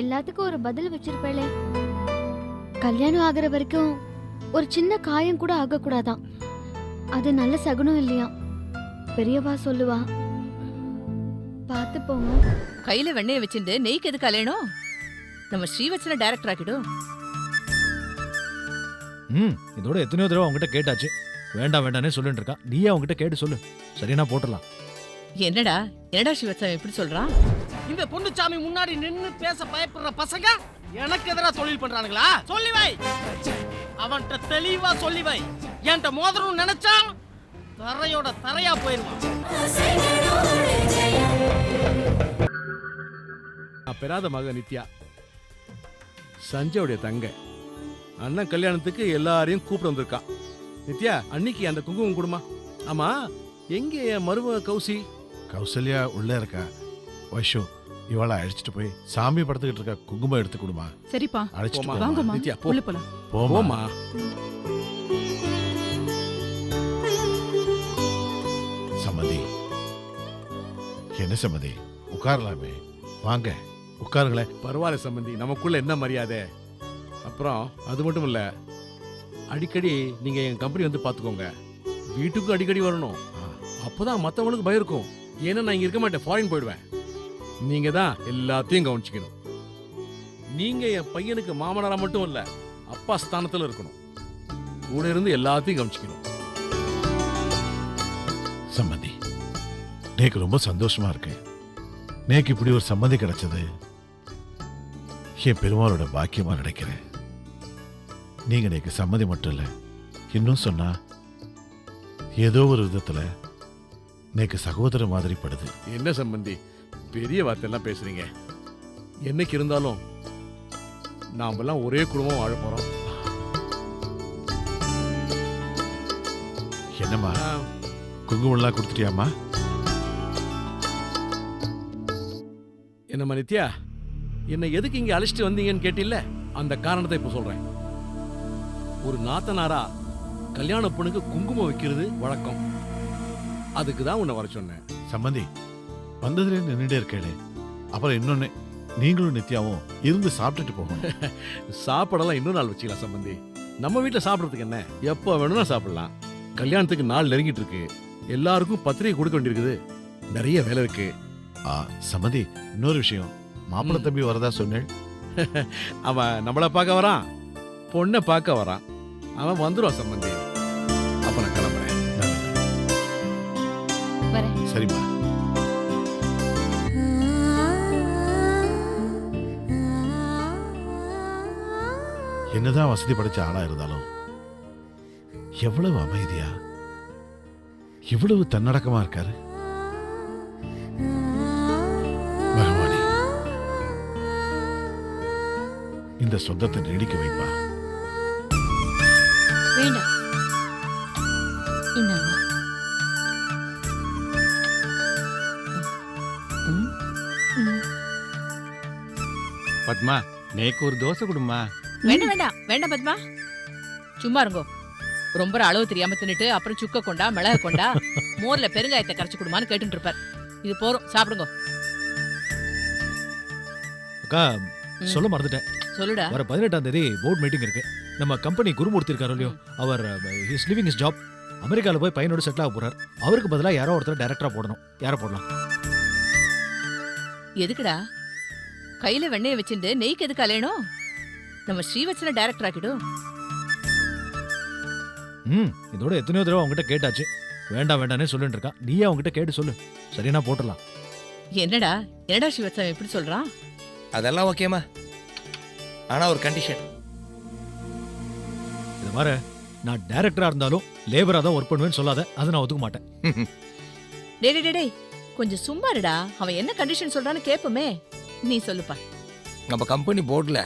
எல்லாத்துக்கும் ஒரு பதில் வச்சிருப்பேளே. கல்யாணம் ஆகுற வரைக்கும் ஒரு சின்ன காயம் கூட ஆகக்கூடாதான். அது நல்ல சகுனம் இல்லையா? பெரியவா சொல்லுவா. பார்த்து போங்க. கையில வெண்ணெய வச்சுட்டு நெய்க்கு எது கல்யாணம்? நம்ம ஸ்ரீவத்சன டைரக்டர் ஆக்கிடும். இதோட எத்தனையோ தடவை அவங்ககிட்ட கேட்டாச்சு. வேண்டாம் வேண்டானே சொல்லிட்டு இருக்கா. நீயே அவங்ககிட்ட கேட்டு சொல்லு. சரியா போட்டுடலாம். என்னடா ஸ்ரீவத்சன் எப்படி சொல்றான்? இந்த பொண்ணுச்சாமி முன்னாடி நின்னு பேச பயப்படுற பசங்க எனக்கு எதிரா தொழில் பண்றானுங்களா? சொல்லி வை, அவன்கிட்ட தெளிவா சொல்லி வை. என்கிட்ட மோதிரம் நினைச்சா தரையோட தரையா போயிருவான். பெறாத மக நித்யா, சஞ்சயோடைய தங்க. அண்ணன் கல்யாணத்துக்கு எல்லாரையும் கூப்பிட்டு வந்திருக்கான். நித்யா, அன்னைக்கு அந்த குங்குமம் கொடுமா. ஆமா, எங்க என் மருமக கௌசி? கௌசல்யா உள்ள இருக்கா. வைஷு, இவளை அழைச்சிட்டு போய் சாமி படுத்துக்கிட்டு இருக்க குங்குமம் எடுத்து கொடுமா. சரிப்பா, போமா. வாங்கம்மா. நித்யா போ. உள்ள போலாம். போமா. சம்மதி, என்ன சம்மதி, உட்காரலாமே. வாங்க உட்காருங்களேன். பரவாயில்ல சம்பந்தி, நமக்குள்ள என்ன மரியாதை. அப்புறம் அது மட்டும் இல்ல, அடிக்கடி நீங்க என் கம்பெனி வந்து பாத்துக்கோங்க. வீட்டுக்கும் அடிக்கடி வரணும். அப்பதான் மத்தவங்களுக்கு பயம் இருக்கும். ஏன்னா நான் இங்க இருக்க மாட்டேன், ஃபாரின் போயிடுவேன். நீங்க தான் எல்லாத்தையும் கவனிச்சுக்கணும். நீங்க என் பையனுக்கு மாமனாரா மட்டும் இல்ல, அப்பா ஸ்தானத்துல இருக்கணும். கூட இருந்து எல்லாத்தையும் கவனிச்சுக்கணும். சம்மதி, நேக்கு ரொம்ப சந்தோஷமா இருக்கு. நேக்கு இப்படி ஒரு சம்மதி கிடைச்சது என் பெருமாளோட பாக்கியமா நினைக்கிறேன். நீங்க நேக்கு சம்மதி மட்டும் இல்ல, இன்னும் சொன்னா ஏதோ ஒரு விதத்துல நேக்கு சகோதர மாதிரி படுது. என்ன சம்பந்தி, பெரிய வார்த்தையெல்லாம் பேசுறீங்க. என்னைக்கு இருந்தாலும் நாமெல்லாம் ஒரே குடும்பம் வாழ போறோம். என்னம்மா, குங்குமம்லாம் கொடுத்துட்டியாமா? என்னம்மா நித்யா, என்னை எதுக்கு இங்க அழைச்சிட்டு வந்தீங்கன்னு கேட்டில்ல, அந்த காரணத்தை இப்ப சொல்றேன். ஒரு நாத்தனாரா கல்யாண பொண்ணுக்கு குங்குமம் வைக்கிறது வழக்கம். அதுக்கு தான் உன்னை வர சொன்னேன். சம்மந்தி, வந்ததுல நின்றுட்டே இருக்கே. அப்புறம் இன்னொன்னு, நீங்களும் நித்யாவும் இருந்து சாப்பிட்டுட்டு போகணும். சாப்பாடெல்லாம் இன்னொரு நாள் வச்சுக்கலாம் சம்பந்தி. நம்ம வீட்டில் சாப்பிட்றதுக்கு என்ன, எப்போ வேணும்னா சாப்பிடலாம். கல்யாணத்துக்கு நாள் நெருங்கிட்டு இருக்கு. எல்லாருக்கும் பத்திரிகை கொடுக்க வேண்டியிருக்குது. நிறைய வேலை இருக்கு. சம்மந்தி, இன்னொரு விஷயம், மாப்பிள்ளை தம்பி வரதா சொன்னேன். அவன் நம்மளை பார்க்க வரான், பொண்ணை பார்க்க வரான். அவன் வந்துடுவான் சம்பந்தி. அப்ப நான் கிளம்புறேன். வரேன். சரிம்மா. என்னதான் வசதி படைச்ச ஆளா இருந்தாலும் எவ்வளவு அமைதியா, இவ்வளவு தன்னடக்கமா இருக்காரு. பகவானே, இந்த சொந்தத்தை நீடிக்க வைப்பா. வேண்டாம், இந்தாம்மா. பத்மா, நேக்கு ஒரு தோசை கொடுமா. வேண்டாம் வேண்டாம் வேண்டாம் பத்மா, சும்மா இருங்கோ. ரொம்ப அளவு தெரியாம தின்னுட்டு அப்புறம் சுக்க கொண்டா மிளக கொண்டா மோர்ல பெருங்காயத்தை கரைச்சு கொடுமான்னு கேட்டுட்டு இருப்பார். இது போறோம், சாப்பிடுங்க. அக்கா, சொல்ல மறந்துட்டேன். சொல்லுடா. வர 18ஆம் தேதி போர்ட் மீட்டிங் இருக்கு. நம்ம கம்பெனி குருமூர்த்தி இருக்காரு இல்லையோ, அவர் இஸ் லிவிங் இஸ் ஜாப். அமெரிக்கால போய் பையனோட செட்டில் ஆக போறார். அவருக்கு பதிலா யாரோ ஒருத்தர் டைரக்டரா போடணும். யாரை போடலாம்? எதுக்குடா கையில வெண்ணெய வச்சுட்டு நெய்க்கு எது கல்யாணம்? நம்ம ஸ்ரீவத்சன டைரக்டர் ஆக்கிடும். இதோட எத்தனையோ தடவை அவங்ககிட்ட கேட்டாச்சு. வேண்டாம் வேண்டானே சொல்லிட்டு இருக்கா. நீயே அவங்ககிட்ட கேட்டு சொல்லு. சரியா போட்டுடலாம். என்னடா ஸ்ரீவத்சன் எப்படி சொல்றான்? அதெல்லாம் ஓகேமா, ஆனா ஒரு கண்டிஷன். இது மாதிரி நான் டைரக்டரா இருந்தாலும் லேபரா தான் ஒர்க் பண்ணுவேன்னு சொல்லாத. அதை நான் ஒத்துக்க மாட்டேன். டேய் கொஞ்சம் சும்மா இருடா. அவன் என்ன கண்டிஷன் சொல்றான்னு கேப்பமே. நீ சொல்லுப்பா. நம்ம கம்பெனி போர்டில்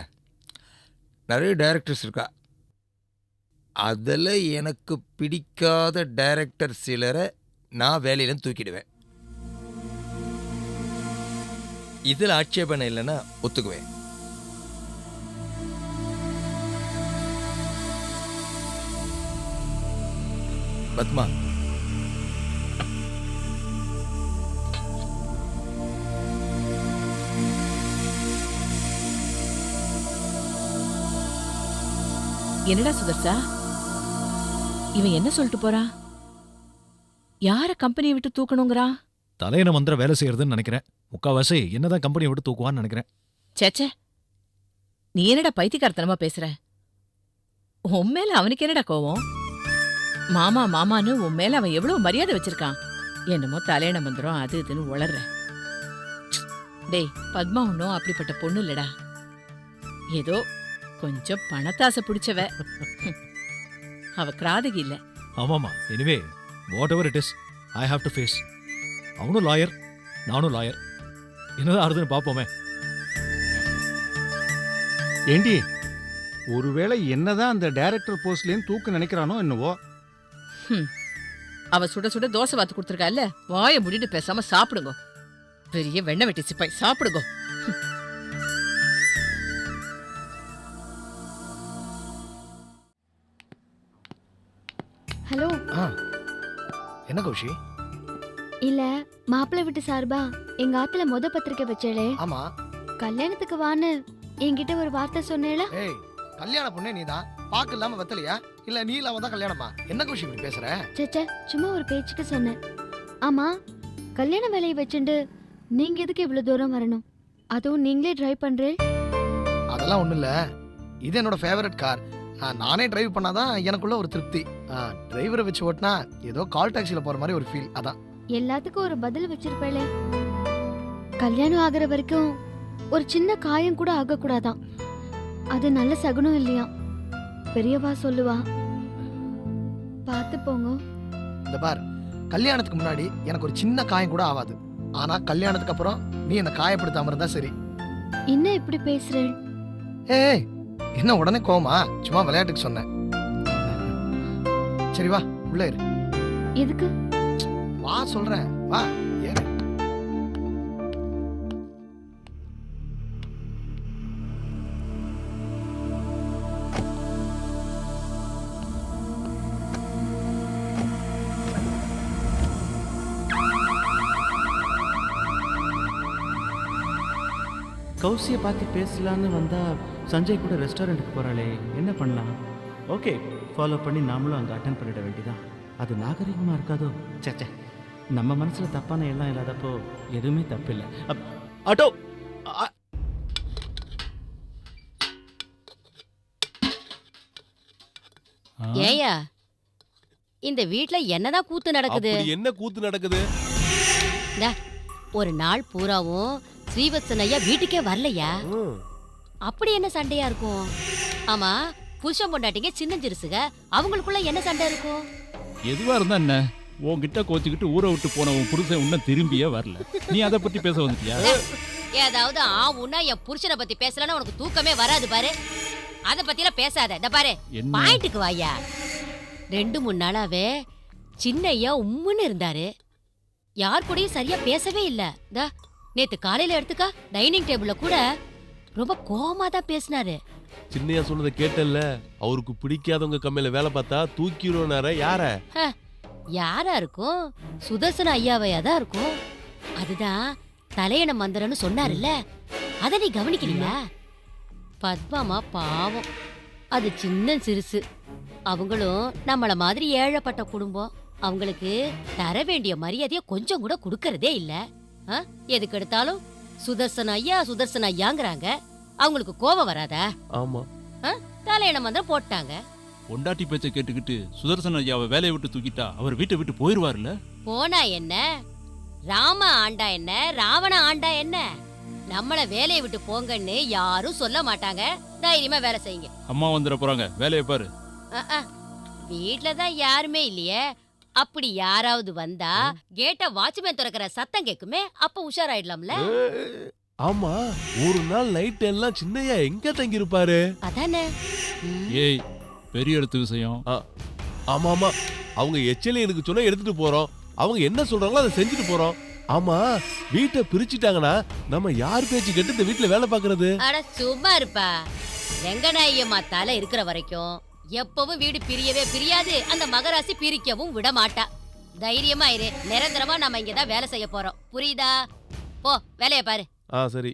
நிறைய டைரக்டர்ஸ் இருக்கா. அதில் எனக்கு பிடிக்காத டைரக்டர் சிலரை நான் வேலையில தூக்கிடுவேன். இதில் ஆட்சேபனை இல்லைன்னா ஒத்துக்குவேன். பத்மா, என்னடா சுதர்சா, இவன் என்ன சொல்லிட்டு போறான்? யார கம்பெனியை விட்டு தூக்கணுங்கிறா? தலையணை மந்திரம் வேலை செய்யறதுன்னு நினைக்கிறேன். முக்காவாசி என்னதான் கம்பெனியை விட்டு தூக்குவான்னு நினைக்கிறேன். சேச்சே, நீ என்னடா பைத்தியக்காரத்தனமா பேசுற? உன் மேல அவனுக்கு என்னடா கோவம்? மாமா மாமான்னு உன் மேல அவன் எவ்வளவு மரியாதை வச்சிருக்கான். என்னமோ தலையணை மந்திரம் அது இதுன்னு உளர்ற. டேய், பத்மா ஒன்னும் அப்படிப்பட்ட பொண்ணு இல்லடா. ஏதோ கொஞ்சம் பணத்தாசை பிடிச்சவ. அவ கிராதகி இல்ல. ஆமாமா. Anyway whatever it is, I have to face. அவனும் லாயர், நானும் லாயர். என்னதான் ஆறுதுன்னு பார்ப்போமே. ஏண்டி, ஒருவேளை என்னதான் அந்த டைரக்டர் போஸ்ட்லேயும் தூக்க நினைக்கிறானோ என்னவோ. அவ சுட சுட தோசை வாத்து கொடுத்துருக்கால, வாயை முடிட்டு பேசாம சாப்பிடுங்க. பெரிய வெண்ணெய் வெட்டி சிப்பாய், சாப்பிடுங்க. ஹலோ. என்ன கௌஷி? இல்ல, மாப்பிள்ளை வீட்டு சார்பா எங்க ஆத்துல மொத பத்திரிக்கை வச்சேளே, ஆமா. கல்யாணத்துக்கு வான்னு என்கிட்ட ஒரு வார்த்தை சொன்னேல. ஏய், கல்யாண பொண்ணே நீதான். பாக்கு இல்லாம வெத்தலையா? இல்ல நீ இல்லாம தான் கல்யாணமா? என்ன கௌஷி இப்படி பேசுற? சேச்சே, சும்மா ஒரு பேச்சுக்கு சொன்னேன். ஆமா, கல்யாண வேலையை வச்சுண்டு நீங்க எதுக்கு இவ்வளவு தூரம் வரணும்? அதுவும் நீங்களே டிரைவ் பண்றே. அதெல்லாம் ஒண்ணும் இல்ல, இது என்னோட ஃபேவரட் கார். நானே டிரைவ் பண்ணாதான் எனக்குள்ள ஒரு திருப்தி. டிரைவரை வச்சு ஓட்டினா ஏதோ கால் டாக்ஸில போற மாதிரி ஒரு ஃபீல். அதான். எல்லாத்துக்கும் ஒரு பதில் வச்சிருப்பேளே. கல்யாணம் ஆகுற வரைக்கும் ஒரு சின்ன காயம் கூட ஆகக்கூடாதான். அது நல்ல சகுனம் இல்லையா? பெரியவா சொல்லுவா. பார்த்து போங்க. இந்த பார், கல்யாணத்துக்கு முன்னாடி எனக்கு ஒரு சின்ன காயம் கூட ஆகாது. ஆனா கல்யாணத்துக்கு அப்புறம் நீ என்ன காயப்படுத்தாம இருந்தா சரி. என்ன இப்படி பேசுறேன்? ஏய், என்ன உடனே கோவமா? சும்மா விளையாட்டுக்கு சொன்னேன். சரி வா, உள்ள இரு. எதுக்கு? வா சொல்றேன், வா ஏறு. கௌசியை பார்த்து பேசலான்னு வந்தா சஞ்சய் கூட ரெஸ்டாரண்ட்டுக்கு போகிறாளே, என்ன பண்ணலாம்? ஓகே, ஃபாலோ பண்ணி நாமளும் அங்கே அட்டன் பண்ணிட வேண்டியதான். அது நாகரிகமாக இருக்காதோ? சே, நம்ம மனசில் தப்பான எல்லாம் இல்லாதப்போ எதுவுமே தப்பில்லை. ஆட்டோ. ஏயா, இந்த வீட்ல என்னதான் கூத்து நடக்குது? என்ன கூத்து நடக்குது? ஒரு நாள் பூராவும் ஸ்ரீவத்சன் ஐயா வீட்டுக்கே வரலையா? அப்படி என்ன சண்டையா இருக்கும்? ஆமா, புருஷன் பொண்டாட்டிங்க சின்னஞ்சிறுசுக, அவங்களுக்குள்ள என்ன சண்டை இருக்கும்? எதுவா இருந்தா என்ன, உன்கிட்ட கோச்சிக்கிட்டு ஊரை விட்டு போன உன் புருஷன் இன்னும் திரும்பியே வரல. நீ அதை பத்தி பேச வந்துட்டியா? ஏதாவது ஆவுன்னா என் புருஷனை பத்தி பேசலன்னா உனக்கு தூக்கமே வராது பாரு. அத பத்திலாம் பேசாத. இந்த பாரு, பாயிண்ட்டுக்கு வாயா. 2-3 நாளாவே சின்ன ஐயா உம்முன்னு இருந்தாரு. யார் கூடயும் சரியா பேசவே இல்ல. நேத்து காலையில எடுத்துக்கா, டைனிங் டேபிள்ல கூட ரொம்ப கோவமா தான் பேசினாரு. சின்னையா சொன்னதை கேட்டல்ல, அவருக்கு பிடிக்காதவங்க கம்மியில வேலை பார்த்தா தூக்கிடுவார. யாரா இருக்கும்? சுதர்சன ஐயாவையா தான் இருக்கும். அதுதான் தலையணை மந்திரம்னு சொன்னாருல்ல, அத நீ கவனிக்கலையா? பத்மாமா பாவம், அது சின்ன சிறுசு. அவங்களும் நம்மள மாதிரி ஏழைப்பட்ட குடும்பம். அவங்களுக்கு தர வேண்டிய மரியாதைய கொஞ்சம் கூட கொடுக்கறதே இல்ல. எதுக்கு எடுத்தாலும் சுதர்சன ஐயா சுதர்சன ஐயாங்கிறாங்க. அவங்களுக்கு கோபம் வராதா? ஆமா, தலையணை மந்திரம் போட்டாங்க. பொண்டாட்டி பேச்ச கேட்டுக்கிட்டு சுதர்சன ஐயாவை வேலையை விட்டு தூக்கிட்டா அவர் வீட்டை விட்டு போயிருவாருல்ல. போனா என்ன, ராம ஆண்டா என்ன, ராவண ஆண்டா என்ன, நம்மள வேலையை விட்டு போங்கன்னு யாரும் சொல்ல மாட்டாங்க. தைரியமா வேலை செய்யுங்க. அம்மா வந்துட போறாங்க, வேலையை பாரு. வீட்லதான் யாருமே இல்லையே. அப்படி யாராவது வந்தா கேட்ட வாட்ச்மேன் திறக்கிற சத்தம் கேக்குமே, அப்ப உஷாராயிடலாம்ல. ஆமா, ஒரு நாள் நைட் எல்லாம் சின்னையா எங்க தங்கி இருப்பாரு? அதானே. ஏய், பெரிய இடத்து விஷயம். ஆமா ஆமா, அவங்க எச்சலி எனக்கு சொன்னா எடுத்துட்டு போறோம். அவங்க என்ன சொல்றாங்களோ அதை செஞ்சுட்டு போறோம். ஆமா, வீட்டை பிரிச்சுட்டாங்கன்னா நம்ம யார் பேச்சு கேட்டு இந்த வீட்டுல வேலை பாக்குறது? அட சும்மா இருப்பா. ரெங்கநாயகம்மா தலை இருக்கிற வரைக்கும் எப்பவும் வீடு பிரியவே பிரியாது. அந்த மகராசி பிரிக்கவும் விட மாட்டா. தைரியமா இரு, நிரந்தரமா நம்ம இங்கதான் வேலை செய்ய போறோம். புரியுதா? போ, வேலைய பாரு. சரி.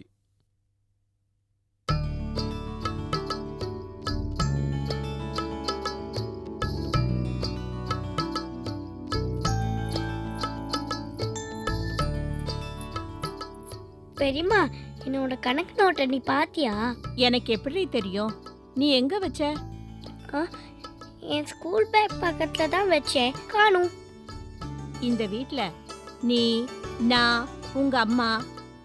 பெரியம்மா, என்னோட கணக்கு நோட்டை நீ பாத்தியா? எனக்கு எப்படி தெரியும்? நீ எங்க வச்ச? என் ஸ்கூல் பேக் பக்கத்துல தான் வச்சேன், காணும். இந்த வீட்ல நீ, நான், உங்க அம்மா,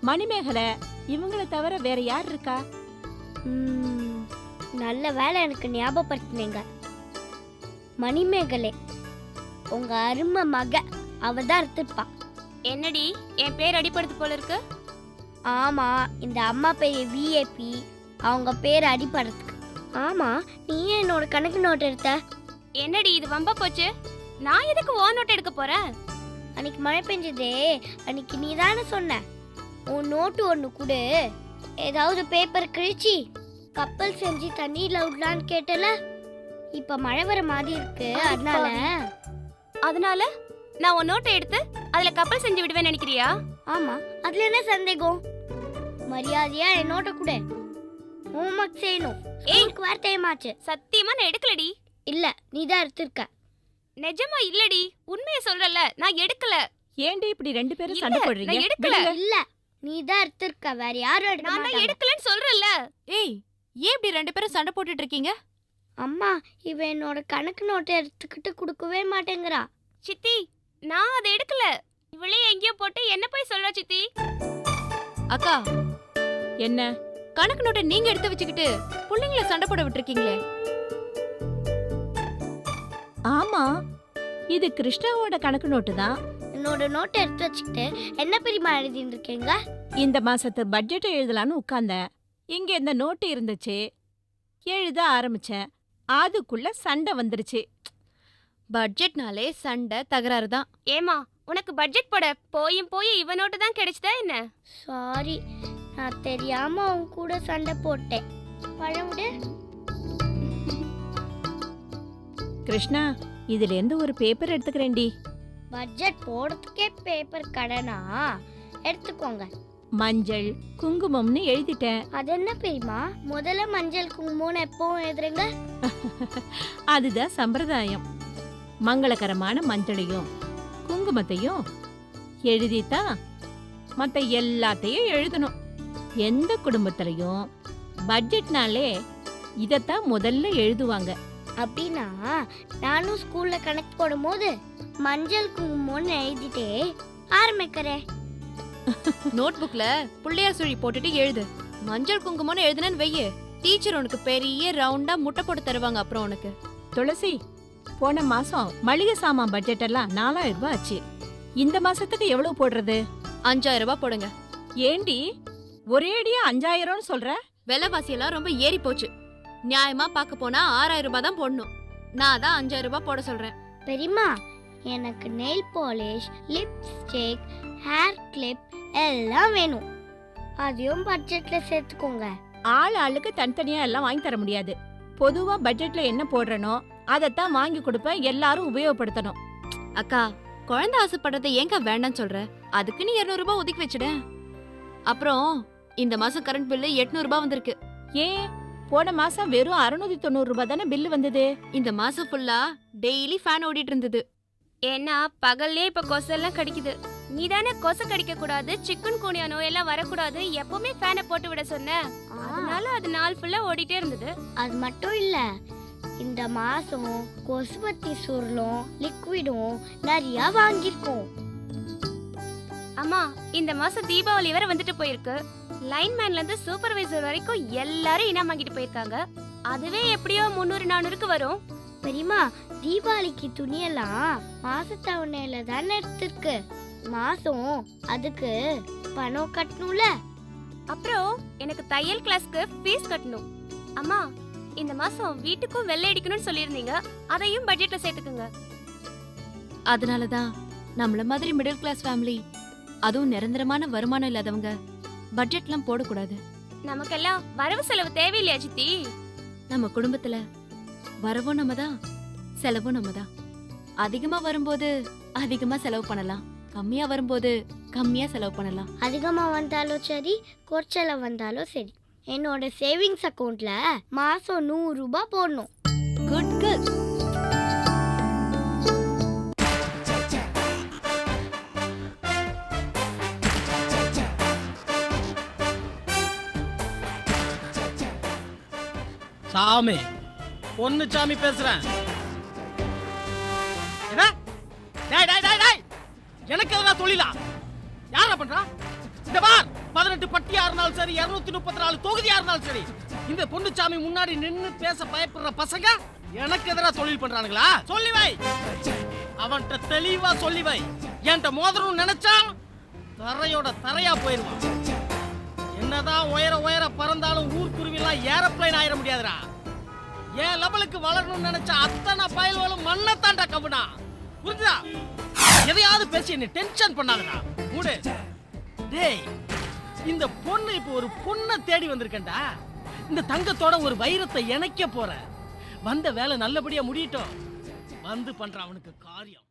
மணிமேகலை இவங்கள தவிர வேற யார் இருக்கா? நல்ல வேலை எனக்கு ஞாபகப்படுத்தினீங்க. மணிமேகலை உங்க அருமை மக, அவ தான் எடுத்துப்பா. என்னடி என் பேர் அடிப்படுத்து போல இருக்கு? ஆமா, இந்த அம்மா பேர் விஏபி, அவங்க பேர் அடிப்படுறதுக்கு. ஆமா, நீ ஏன் என்னோட கணக்கு நோட் எடுத்த? என்னடி இது வம்ப போச்சு? நான் எதுக்கு ஓ நோட் எடுக்க போறேன்? அன்னைக்கு மழை பெஞ்சதே, அன்னைக்கு நீ தானே சொன்ன உன் நோட்டு ஒன்று கொடு, ஏதாவது பேப்பர் கிழிச்சி கப்பல் செஞ்சு தண்ணியில விடலான்னு கேட்டல. இப்ப மழை வர மாதிரி இருக்கு, அதனால நான் உன் நோட்டை எடுத்து அதுல கப்பல் செஞ்சு விடுவேன் நினைக்கிறியா? ஆமா, அதுல என்ன சந்தேகம்? மரியாதையா என் நோட்டை கொடு, ஹோம்வொர்க் செய்யணும். எனக்கு வேற டைம் ஆச்சு. சத்தியமா நான் எடுக்கலடி. இல்ல, நீ தான் எடுத்திருக்க. நிஜமா இல்லடி, உண்மையை சொல்றல, நான் எடுக்கல. ஏண்டி இப்படி ரெண்டு பேரும் சண்டை போடுறீங்க? நான் எடுக்கல. இல்ல, நீ தான் எடுத்திருக்க, வேற யாரும் எடுக்க நான் மாட்டாங்க. எடுக்கலன்னு சொல்றல. ஏய், ஏன் இப்படி ரெண்டு பேரும் சண்டை போட்டுட்டு இருக்கீங்க? அம்மா, இவ என்னோட கணக்கு நோட்டை எடுத்துக்கிட்டு கொடுக்கவே மாட்டேங்கிறா. சித்தி, நான் அதை எடுக்கல. இவளே எங்கேயோ போட்டு என்ன போய் சொல்றா சித்தி? அக்கா, என்ன கணக்கு நோட்டை நீங்க எடுத்து வச்சுக்கிட்டு பிள்ளைங்கள சண்டை போட விட்டுருக்கீங்களே? ஆமா, இது கிருஷ்ணாவோட கணக்கு நோட்டு தான். என்னோட நோட்டை எடுத்து வச்சுக்கிட்டு என்ன பெரியமா எழுதிட்டு இருக்கீங்க? இந்த மாசத்து பட்ஜெட்டை எழுதலான்னு உட்கார்ந்தேன். இங்க இந்த நோட்டு இருந்துச்சு, எழுத ஆரம்பிச்சேன். அதுக்குள்ள சண்டை வந்துருச்சு. பட்ஜெட்னாலே சண்டை தகராறு தான். ஏமா, உனக்கு பட்ஜெட் போட போயும் போய் இவ நோட்டு தான் கிடைச்சதா என்ன? சாரி, நான் தெரியாம உன் கூட சண்டை போட்டேன். பழம் விடு. கிருஷ்ணா, இதுல இருந்து ஒரு பேப்பர் எடுத்துக்கிறேன்டி. பட்ஜெட் போடுறதுக்கே பேப்பர் கடனா? எடுத்துக்கோங்க. மஞ்சள் குங்குமம்னு எழுதிட்டேன். அது என்ன பெரியமா, முதல்ல மஞ்சள் குங்குமம்னு எப்பவும் எழுதுறீங்க? அதுதான் சம்பிரதாயம். மங்களகரமான மஞ்சளையும் குங்குமத்தையும் எழுதித்தான் மற்ற எல்லாத்தையும் எழுதணும். எந்த குடும்பத்திலையும் பட்ஜெட்னாலே இதத்தான் முதல்ல எழுதுவாங்க. அப்படின்னா நானும் ஸ்கூல்ல கணக்கு போடும்போது மஞ்சள் குங்குமம்னு எழுதிட்டே ஆரம்பிக்கிறேன். நோட் புக்ல புள்ளையார் சுழி போட்டுட்டு எழுது. மஞ்சள் குங்குமம்னு எழுதுனன்னு வெய்ய, டீச்சர் உனக்கு பெரிய ரவுண்டா முட்டை போட்டு தருவாங்க. அப்புறம் உனக்கு துளசி, போன மாசம் மளிகை சாமான் பட்ஜெட் எல்லாம் 4000 ரூபாய் ஆச்சு. இந்த மாசத்துக்கு எவ்வளவு போடுறது? 5000 ரூபாய் போடுங்க. ஏண்டி ஒரேடியா 5000ம்னு சொல்ற? விலைவாசி எல்லாம் ரொம்ப ஏறி போச்சு. நியாயமா பார்க்க போனா 6000 ரூபாய் தான் போடணும். நான் தான் 5000 ரூபாய் போட சொல்றேன். பெரியமா, எனக்கு nail polish, lipstick, hair clip எல்லாம் வேணும். அதையும் பட்ஜெட்ல சேர்த்துக்கோங்க. ஆள் ஆளுக்கு தனித்தனியா எல்லாம் வாங்கி தர முடியாது. பொதுவா பட்ஜெட்ல என்ன போடுறனோ அதைத்தான் வாங்கி கொடுப்பேன். எல்லாரும் உபயோகப்படுத்தணும். அக்கா, குழந்தை ஆசைப்படுறதை ஏங்க வேண்டாம் சொல்ற? அதுக்கு நீ 200 ரூபாய் ஒதுக்கி வச்சுட. அப்புறம் இந்த மாசம் கரண்ட் பில்லு 800 ரூபாய் வந்திருக்கு. ஏன் போன மாசம் வெறும் 690 ரூபாய் தானே பில்லு வந்தது. இந்த மாசம் ஃபுல்லா டெய்லி ஃபேன் ஓடிட்டு இருந்தது. ஏன்னா பகல்லே இப்ப கொசெல்லாம் கடிக்குது. நீ தானே கொசு கடிக்க கூடாது, சிக்கன் குனியா நோயெல்லாம் வரக்கூடாது, எப்பவுமே ஃபேனை போட்டு விட சொன்ன. அதனால அது நாள் ஃபுல்லா ஓடிட்டே இருந்தது. அது மட்டும் இல்ல, இந்த மாசம் கொசுபத்தி சுருளும் லிக்விடும் நிறைய வாங்கிருக்கோம். அம்மா, இந்த மாசம் தீபாவளி வரை வந்துட்டு போயிருக்கு. லைன்மேன்ல இருந்து சூப்பர்வைசர் வரைக்கும் எல்லாரும் இனாம் வாங்கிட்டு போயிருக்காங்க. அதுவே எப்படியோ 300-400க்கு வரும். பெரியமா, தீபாவளிக்கு துணியெல்லாம் மாசத்தவணையில தானே எடுத்திருக்கு. மாசம் அதுக்கு பணம் கட்டணும்ல. அப்புறம் எனக்கு தையல் கிளாஸ்க்கு ஃபீஸ் கட்டணும். அம்மா, இந்த மாசம் வீட்டுக்கும் வெள்ளை அடிக்கணும்னு சொல்லியிருந்தீங்க, அதையும் பட்ஜெட்ல சேர்த்துக்குங்க. அதனாலதான் நம்மள மாதிரி மிடில் கிளாஸ் ஃபேமிலி, அதுவும் நிரந்தரமான வருமானம் இல்லாதவங்க பட்ஜெட்லாம் போடக்கூடாது. நமக்கெல்லாம் வரவு செலவு தேவையில்லையா சித்தி? நம்ம குடும்பத்துல வரவும் நம்ம தான், செலவும் நம்ம தான். அதிகமா வரும்போது அதிகமா செலவு பண்ணலாம், கம்மியா வரும்போது கம்மியா செலவு பண்ணலாம். அதிகமா வந்தாலும் சரி, குறைச்சல வந்தாலும் சரி, என்னோட சேவிங்ஸ் அக்கவுண்ட்ல மாசம் 100 ரூபாய் போடணும். Good good. சாமி பொன்னுச்சாமி பேசுறேன். என்ன? டேய் டேய் டேய் டேய், எனக்கு எதனா தொழிலா? யாரா பண்றா? இந்த பார், 18 பட்டியா இருந்தாலும் சரி, 234 தொகுதியா இருந்தாலும் சரி, இந்த பொன்னுச்சாமி முன்னாடி நின்னு பேச பயப்படுற பசங்க எனக்கு எதிராக தொழில் பண்றானுங்களா? சொல்லி வை, அவன்கிட்ட தெளிவா சொல்லி வை. என்கிட்ட மோதிரம் நினைச்சா தரையோட தரையா போயிருவான். என்னதான் உயர உயர பறந்தாலும் ஊர்க்குருவிலாம் ஏரோப்ளைன் ஆயிட முடியாதுடா. என் லெவலுக்கு வளரணும்னு நினைச்ச அத்தனை பயல்களும் மண்ணத்தாண்டா கவுனா. புரிஞ்சுதா? எதையாவது பேசி என்ன டென்ஷன் பண்ணாதடா. மூடு. டேய், இந்த பொண்ணு இப்போ ஒரு பொண்ணை தேடி வந்திருக்கேன்டா. இந்த தங்கத்தோட ஒரு வைரத்தை இணைக்க போற. வந்த வேலை நல்லபடியா முடியட்டும். வந்து பண்ற அவனுக்கு காரியம்.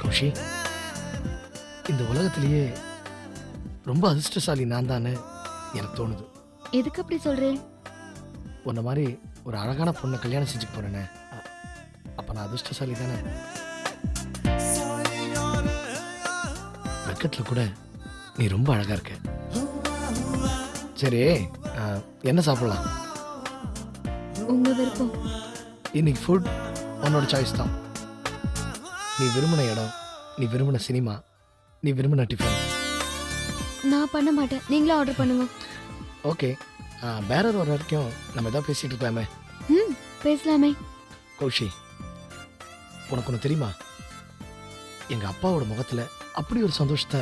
கௌஷி, இந்த உலகத்திலேயே ரொம்ப அதிர்ஷ்டசாலி நான் தானே எனக்கு தோணுது. எதுக்கு அப்படி சொல்றேன்? உன்ன மாதிரி ஒரு அழகான பொண்ணை கல்யாணம் செஞ்சுக்க போறேனே, அப்ப நான் அதிர்ஷ்டசாலி தானே. பக்கத்துல கூட நீ ரொம்ப அழகா இருக்க. சரி, என்ன சாப்பிடலாம்? உங்க விருப்பம். இன்னைக்கு ஃபுட் உன்னோட சாய்ஸ் தான். நீ விரும்பின இடம், நீ விரும்பின சினிமா, நீ விரும்பின டிஃபன். நான் பண்ண மாட்டேன், நீங்களே ஆர்டர் பண்ணுங்க. ஓகே, பேரர் வர வரைக்கும் நம்ம எதாவது பேசிட்டு இருக்கலாமே. பேசலாமே. கௌஷி, உனக்கு ஒன்று தெரியுமா? எங்க அப்பாவோட முகத்துல அப்படி ஒரு சந்தோஷத்தை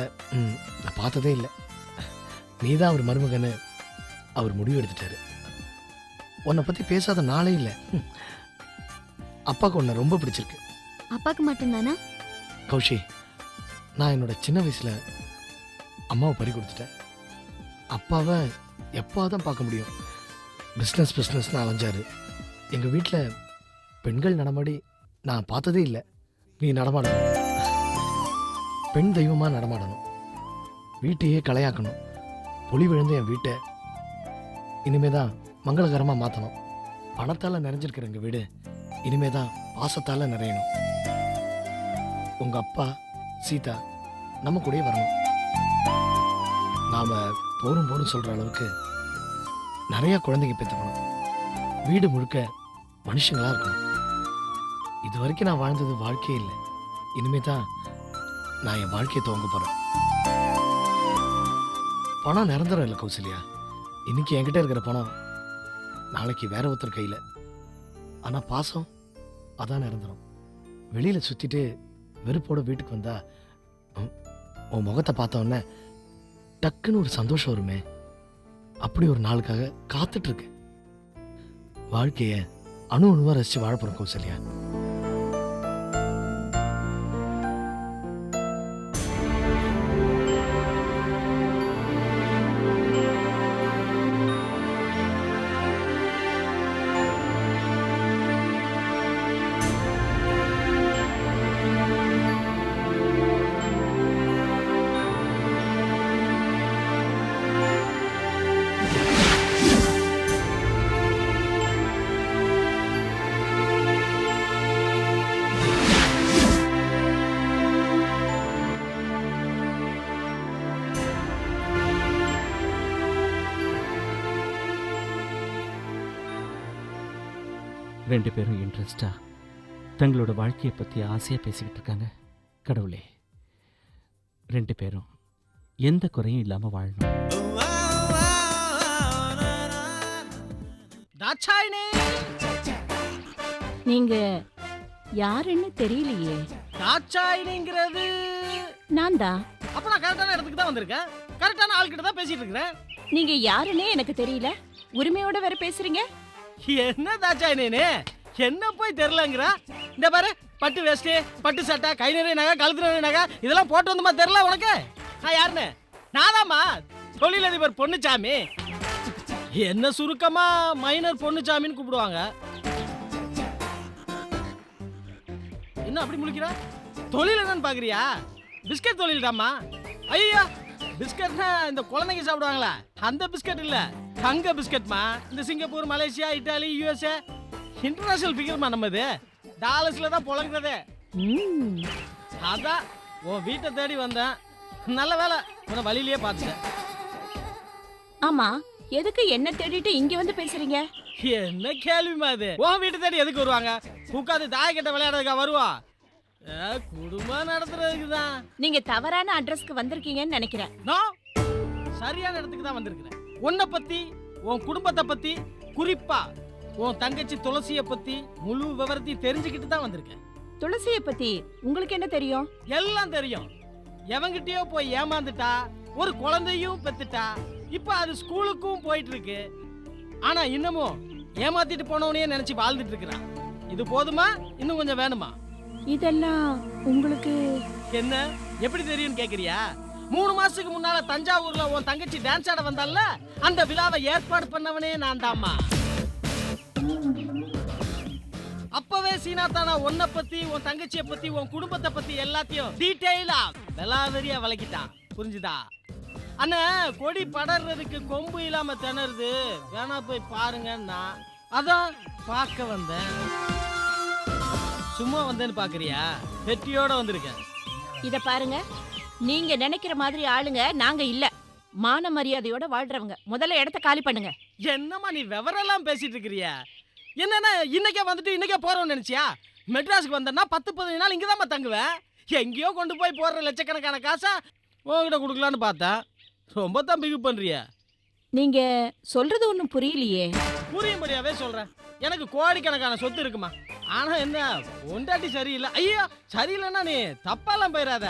நான் பார்த்ததே இல்லை. நீ தான் அவர் மருமகன்னு அவர் முடிவு எடுத்துட்டாரு. உன்னை பத்தி பேசாத நாளே இல்லை. அப்பாவுக்கு உன்னை ரொம்ப பிடிச்சிருக்கு. அப்பாக்கு மட்டும்தானா? கௌஷி, நான் என்னோட சின்ன வயசுல அம்மாவை பறி கொடுத்துட்டேன். அப்பாவை எப்போதான் பார்க்க முடியும்? பிஸ்னஸ்னு அலைஞ்சாரு. எங்கள் வீட்டில் பெண்கள் நடமாடி நான் பார்த்ததே இல்லை. நீ நடமாடணும், பெண் தெய்வமாக நடமாடணும், வீட்டையே கலையாக்கணும். பொலி விழுந்து என் வீட்டை இனிமே தான் மங்களகரமாக மாற்றணும். பணத்தால் நிறைஞ்சிருக்கிற எங்கள் வீடு இனிமே தான் பாசத்தால் நிறையணும். உங்கள் அப்பா சீதா நம்ம கூடயே வரணும். நாம் போரும் சொல்கிற அளவுக்கு நிறைய குழந்தைங்க பெற்றுக்கணும். வீடு முழுக்க மனுஷங்களா இருக்கணும். இது வரைக்கும் நான் வாழ்ந்தது வாழ்க்கையே இல்லை. இனிமே தான் நான் என் வாழ்க்கையை துவங்க போறேன். பணம் நிரந்தரம் இல்லை கௌசல்யா. இன்னைக்கு என்கிட்ட இருக்கிற பணம் நாளைக்கு வேற ஒருத்தர் கையில. ஆனா பாசம் அதான் நிரந்தரம். வெளியில சுத்திட்டு வெறுப்போட வீட்டுக்கு வந்தா உன் முகத்தை பார்த்த உடனே டக்குன்னு ஒரு சந்தோஷம் வருமே. அப்படி ஒரு நாளுக்காக காத்துட்டு இருக்கு. வாழ்க்கைய அணு அணுவா ரசிச்சு வாழப்போறோம் கௌசல்யா. ரெண்டு பேரும் இன்ட்ரெஸ்டா தங்களோட வாழ்க்கையை பற்றி ஆசையாக பேசிக்கிட்டு இருக்காங்க. கடவுளே, ரெண்டு பேரும் எந்த குறையும் இல்லாமல் வாழணும். நீங்க யாருன்னு தெரியலையே. தாட்சாயினிங்கிறது நான் தான். அப்ப நான் கரெக்டான இடத்துக்கு தான் வந்திருக்கேன். கரெக்டான ஆள்கிட்ட தான் பேசிட்டு இருக்கிறேன். நீங்க யாருன்னே எனக்கு தெரியல, உரிமையோட வேற பேசுறீங்க. என்ன தாட்சாயினே, என்ன போய் தெரியலங்கிற? இந்த பாரு, பட்டு வேஷ்டி, பட்டு சட்டை, கை நிறைய நகை, கழுத்து நிறைய நகை, இதெல்லாம் போட்டு வந்தமா தெரியல உனக்கு? நான் யாருன்னு? நாதாம்மா தொழிலதிபர் பொன்னுச்சாமி. என்ன சுருக்கமா மைனர் பொன்னுச்சாமின்னு கூப்பிடுவாங்க. என்ன அப்படி முழிக்கிற? தொழில் என்னன்னு பாக்குறியா? பிஸ்கட் தொழில்டாமா. ஐயா, பிஸ்கட்னா இந்த குழந்தைங்க சாப்பிடுவாங்களா அந்த பிஸ்கட் இல்ல, தங்க பிஸ்கட்மா. இந்த Singapore, Malaysia, Italy, USA international ஃபிகர்மா. நம்ம இது டாலர்ஸ்ல தான் புழங்குறதே. அதான் உன் வீட்டை தேடி வந்தேன். நல்ல வேலை உன வழியிலேயே பார்த்துட்டேன். ஆமா, எதுக்கு என்ன தேடிட்டு இங்க வந்து பேசுறீங்க? என்ன கேள்விமா இது? உன் வீட்டை தேடி எதுக்கு வருவாங்க? உட்காந்து தாயக்கட்டை விளையாடுறதுக்கா வருவா? குடும்பம் நடத்துறதுக்கு தான். நீங்க தவறான அட்ரஸ்க்கு வந்திருக்கீங்கன்னு நினைக்கிறேன். சரியான இடத்துக்கு தான் வந்திருக்கிறேன். உன்னை பத்தி, உன் குடும்பத்தை பத்தி, குறிப்பா உன் தங்கச்சி துளசிய பத்தி முழு விவரத்தையும் தெரிஞ்சுக்கிட்டு தான் வந்திருக்கேன். துளசியை பத்தி உங்களுக்கு என்ன தெரியும்? எல்லாம் தெரியும். எவங்கிட்டயோ போய் ஏமாந்துட்டா, ஒரு குழந்தையும் பெத்துட்டா, இப்ப அது ஸ்கூலுக்கும் போயிட்டு இருக்கு. ஆனா இன்னமும் ஏமாத்திட்டு போனவனையே நினைச்சு வாழ்ந்துட்டு இருக்கிறான். இது போதுமா? இன்னும் கொஞ்சம் வேணுமா? இதெல்லாம் உங்களுக்கு என்ன எப்படி தெரியும்னு கேக்குறியா? 3 மாசத்துக்கு முன்னால தஞ்சாவூர்ல உன் தங்கச்சி டான்ஸ் ஆட வந்தால, அந்த விழாவை ஏற்பாடு பண்ணவனே நான் தாம்மா. அப்பவே சீனாத்தானா உன்னை பத்தி, உன் தங்கச்சியை பத்தி, உன் குடும்பத்தை பத்தி எல்லாத்தையும் டீடைலா வெளாவெறியா விளக்கிட்டான். புரிஞ்சுதா? அண்ணா, கொடி படறதுக்கு கொம்பு இல்லாம திணறுது, வேணா போய் பாருங்கன்னா அதான் பார்க்க வந்தேன். சும்மா வந்தேன்னு பாக்குறியா? வெட்டியோட வந்திருக்கேன். இத பாருங்க, நீங்க நினைக்கிற மாதிரி ஆளுங்க நாங்க இல்ல. மான மரியாதையோட வாழ்றவங்க. முதல்ல இடத்த காலி பண்ணுங்க. என்னம்மா நீ விவரெல்லாம் பேசிட்டு இருக்கிறியா? என்னன்னா இன்னைக்கே வந்துட்டு இன்னைக்கே போறோம்னு நினைச்சியா? மெட்ராஸுக்கு வந்தேன்னா 10-15 நாள் இங்கதாம்மா தங்குவேன். எங்கேயோ கொண்டு போய் போடுற லட்சக்கணக்கான காசா உங்ககிட்ட கொடுக்கலான்னு பார்த்தேன். ரொம்ப தான் பிகு பண்றியா? நீங்க சொல்றது ஒண்ணும் புரியலையே. புரியும்படியாவே சொல்றேன். எனக்கு கோடிக்கணக்கான சொத்து இருக்குமா. ஆனா என்ன பொண்டாட்டி சரியில்லை. ஐயோ, சரியில்லைன்னா நீ தப்பாலாம் போயிடாத.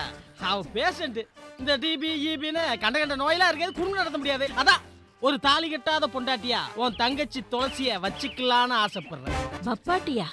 அவ பேஷண்ட். இந்த டிபி ஈபின்னு கண்ட நோயெல்லாம் இருக்காது, குடும்பம் நடத்த முடியாது. அதான் ஒரு தாலி கட்டாத பொண்டாட்டியா உன் தங்கச்சி துளசிய வச்சுக்கலான்னு ஆசைப்படுறேன். பப்பாட்டியா?